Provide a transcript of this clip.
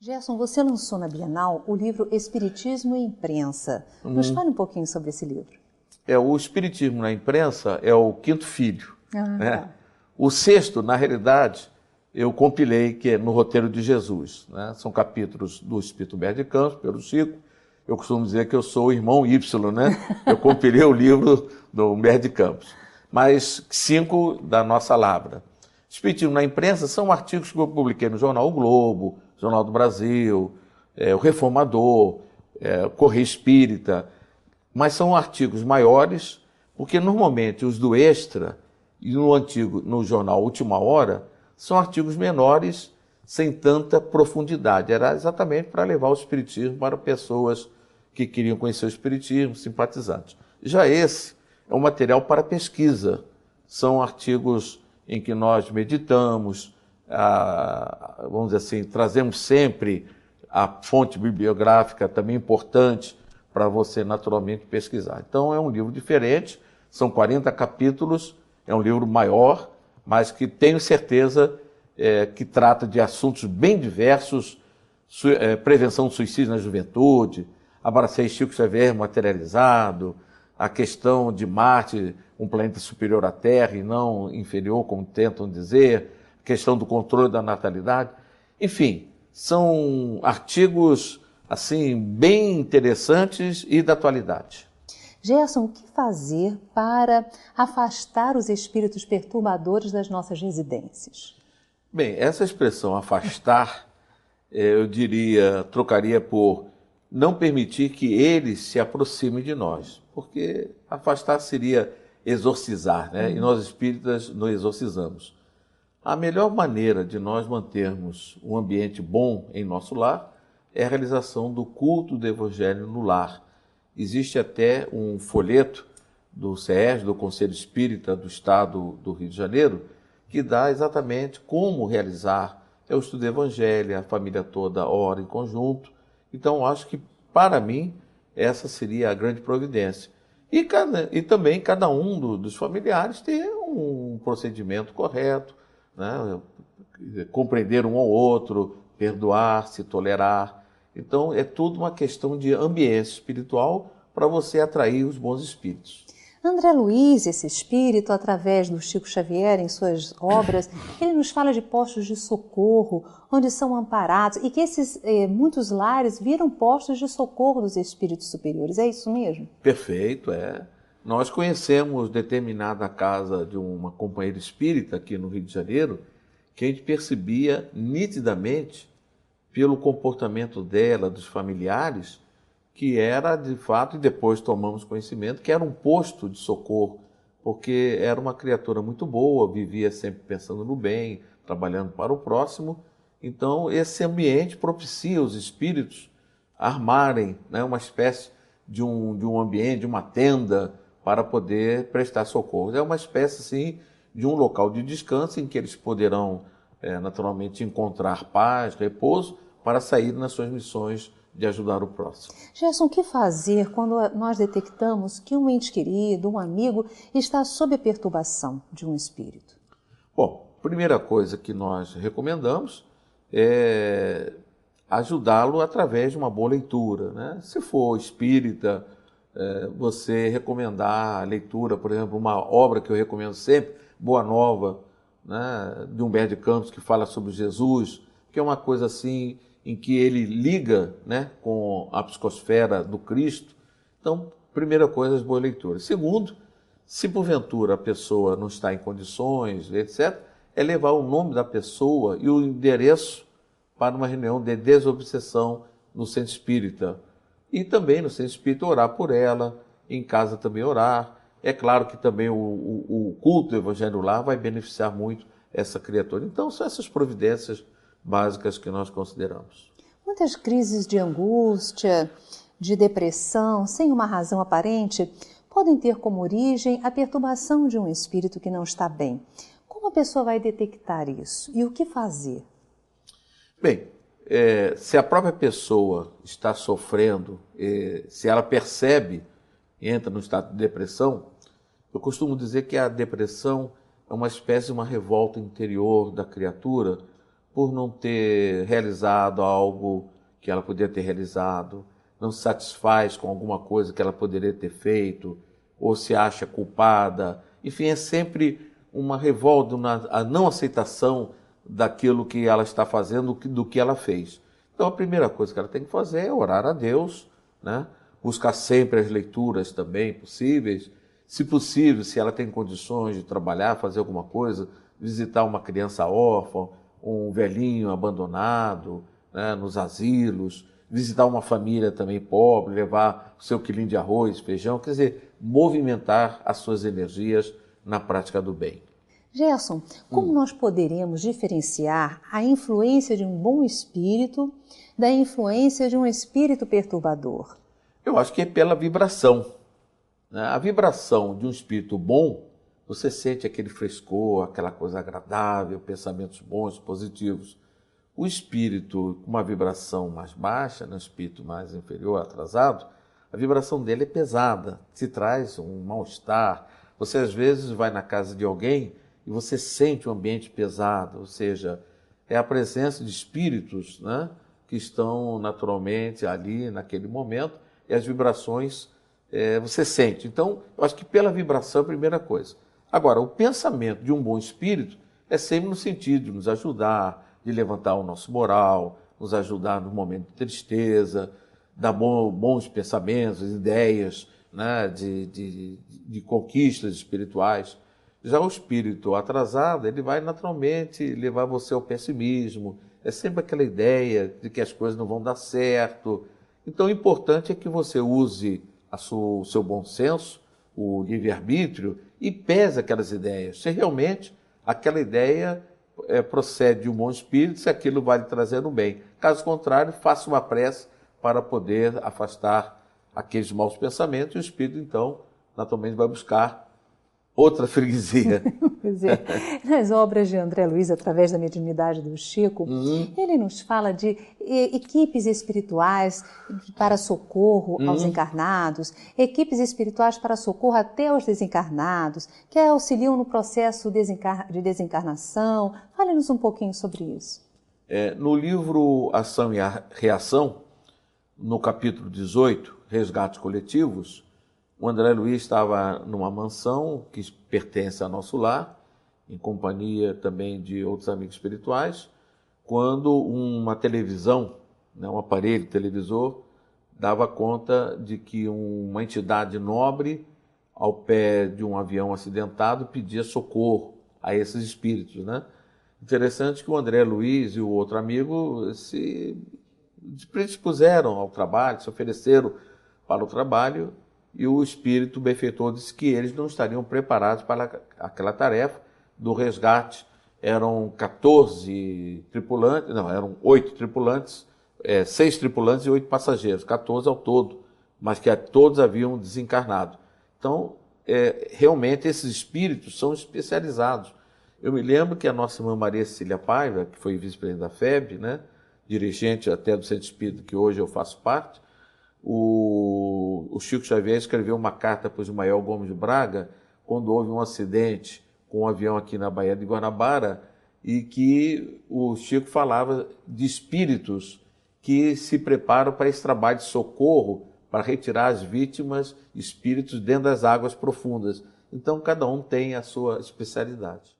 Gerson, você lançou na Bienal o livro Espiritismo e Imprensa. Nos fale um pouquinho sobre esse livro. O Espiritismo na Imprensa é o quinto filho. Né? Tá. O sexto, na realidade, eu compilei, que é no Roteiro de Jesus. Né? São capítulos do Espírito Humberto de Campos, pelo Chico. Eu costumo dizer que eu sou o irmão Y, né? Eu compilei o livro do Humberto de Campos. Mas 5 da nossa Labra. Espiritismo na Imprensa são artigos que eu publiquei no jornal O Globo, Jornal do Brasil, o Reformador, o Correio Espírita, mas são artigos maiores, porque normalmente os do Extra e no jornal Última Hora são artigos menores, sem tanta profundidade. Era exatamente para levar o Espiritismo para pessoas que queriam conhecer o Espiritismo, simpatizantes. Já esse é um material para pesquisa, são artigos em que nós meditamos, vamos dizer assim, trazemos sempre a fonte bibliográfica também importante para você naturalmente pesquisar. Então é um livro diferente, são 40 capítulos, é um livro maior, mas que tenho certeza que trata de assuntos bem diversos, prevenção do suicídio na juventude, abracei Chico Xavier materializado, a questão de Marte, um planeta superior à Terra e não inferior, como tentam dizer, a questão do controle da natalidade. Enfim, são artigos assim bem interessantes e da atualidade. Gerson, o que fazer para afastar os espíritos perturbadores das nossas residências? Bem, essa expressão afastar, eu diria, trocaria por não permitir que eles se aproximem de nós, porque afastar seria exorcizar, né? E nós espíritas não exorcizamos. A melhor maneira de nós mantermos um ambiente bom em nosso lar é a realização do culto do Evangelho no lar. Existe até um folheto do CERJ, do Conselho Espírita do Estado do Rio de Janeiro, que dá exatamente como realizar o estudo do Evangelho, a família toda ora em conjunto. Então, acho que, para mim, essa seria a grande providência. E também cada um dos familiares ter um procedimento correto, né? Compreender um ao outro, perdoar, se tolerar. Então, é tudo uma questão de ambiente espiritual para você atrair os bons espíritos. André Luiz, esse espírito, através do Chico Xavier, em suas obras, ele nos fala de postos de socorro, onde são amparados, e que muitos lares viram postos de socorro dos espíritos superiores. É isso mesmo? Perfeito, é. Nós conhecemos determinada casa de uma companheira espírita aqui no Rio de Janeiro, que a gente percebia nitidamente, pelo comportamento dela, dos familiares, que era de fato, e depois tomamos conhecimento, que era um posto de socorro, porque era uma criatura muito boa, vivia sempre pensando no bem, trabalhando para o próximo. Então, esse ambiente propicia os espíritos a armarem, né, uma espécie de um ambiente, de uma tenda, para poder prestar socorro. É uma espécie, assim, de um local de descanso em que eles poderão, naturalmente, encontrar paz, repouso, para sair nas suas missões de ajudar o próximo. Gerson, o que fazer quando nós detectamos que um ente querido, um amigo, está sob a perturbação de um espírito? Bom, primeira coisa que nós recomendamos é ajudá-lo através de uma boa leitura, né? Se for espírita, você recomendar a leitura, por exemplo, uma obra que eu recomendo sempre, Boa Nova, né, de Humberto de Campos, que fala sobre Jesus, que é uma coisa assim em que ele liga, né, com a psicosfera do Cristo. Então, primeira coisa, as boas leituras. Segundo, se porventura a pessoa não está em condições, etc., é levar o nome da pessoa e o endereço para uma reunião de desobsessão no centro espírita. E também no centro espírita orar por ela, em casa também orar. É claro que também o culto do Evangelho lá vai beneficiar muito essa criatura. Então, são essas providências básicas que nós consideramos. Muitas crises de angústia, de depressão, sem uma razão aparente, podem ter como origem a perturbação de um espírito que não está bem. Como a pessoa vai detectar isso e o que fazer? Bem, se a própria pessoa está sofrendo, se ela percebe, entra no estado de depressão, eu costumo dizer que a depressão é uma espécie de uma revolta interior da criatura, por não ter realizado algo que ela poderia ter realizado, não se satisfaz com alguma coisa que ela poderia ter feito, ou se acha culpada. Enfim, é sempre uma revolta, a não aceitação daquilo que ela está fazendo, do que ela fez. Então, a primeira coisa que ela tem que fazer é orar a Deus, né? Buscar sempre as leituras também possíveis. Se possível, se ela tem condições de trabalhar, fazer alguma coisa, visitar uma criança órfã, um velhinho abandonado, né, nos asilos, visitar uma família também pobre, levar o seu quilinho de arroz, feijão, quer dizer, movimentar as suas energias na prática do bem. Gerson, como nós poderemos diferenciar a influência de um bom espírito da influência de um espírito perturbador? Eu acho que é pela vibração, né? A vibração de um espírito bom, você sente aquele frescor, aquela coisa agradável, pensamentos bons, positivos. O espírito com uma vibração mais baixa, um espírito mais inferior, atrasado, a vibração dele é pesada, te traz um mal-estar. Você às vezes vai na casa de alguém e você sente um ambiente pesado, ou seja, é a presença de espíritos, né, que estão naturalmente ali naquele momento e as vibrações você sente. Então, eu acho que pela vibração é a primeira coisa. Agora, o pensamento de um bom espírito é sempre no sentido de nos ajudar, de levantar o nosso moral, nos ajudar no momento de tristeza, dar bons pensamentos, ideias, né, de conquistas espirituais. Já o espírito atrasado, ele vai naturalmente levar você ao pessimismo, é sempre aquela ideia de que as coisas não vão dar certo. Então, o importante é que você use o seu bom senso, o livre-arbítrio, e pese aquelas ideias. Se realmente aquela ideia procede de um bom espírito, se aquilo vai lhe trazer um bem. Caso contrário, faça uma prece para poder afastar aqueles maus pensamentos e o espírito, então, naturalmente vai buscar outra freguesia. Pois é. Nas obras de André Luiz, através da mediunidade do Chico, ele nos fala de equipes espirituais para socorro aos encarnados, equipes espirituais para socorro até aos desencarnados, que auxiliam no processo de desencarnação. Fale-nos um pouquinho sobre isso. No livro Ação e Reação, no capítulo 18, Resgates Coletivos, o André Luiz estava numa mansão que pertence ao nosso lar, em companhia também de outros amigos espirituais, quando uma televisão, né, um aparelho televisor, dava conta de que uma entidade nobre, ao pé de um avião acidentado, pedia socorro a esses espíritos, né? Interessante que o André Luiz e o outro amigo se predispuseram ao trabalho, se ofereceram para o trabalho, e o espírito benfeitor disse que eles não estariam preparados para aquela tarefa do resgate. Eram 14 tripulantes, não, eram 8 tripulantes, 6 tripulantes e 8 passageiros, 14 ao todo, mas que todos haviam desencarnado. Então, realmente esses espíritos são especializados. Eu me lembro que a nossa irmã Maria Cecília Paiva, que foi vice-presidente da FEB, né, dirigente até do Centro Espírita, que hoje eu faço parte, o Chico Xavier escreveu uma carta para o Ismael Gomes de Braga, quando houve um acidente com um avião aqui na Baía de Guanabara, e que o Chico falava de espíritos que se preparam para esse trabalho de socorro, para retirar as vítimas, espíritos dentro das águas profundas. Então, cada um tem a sua especialidade.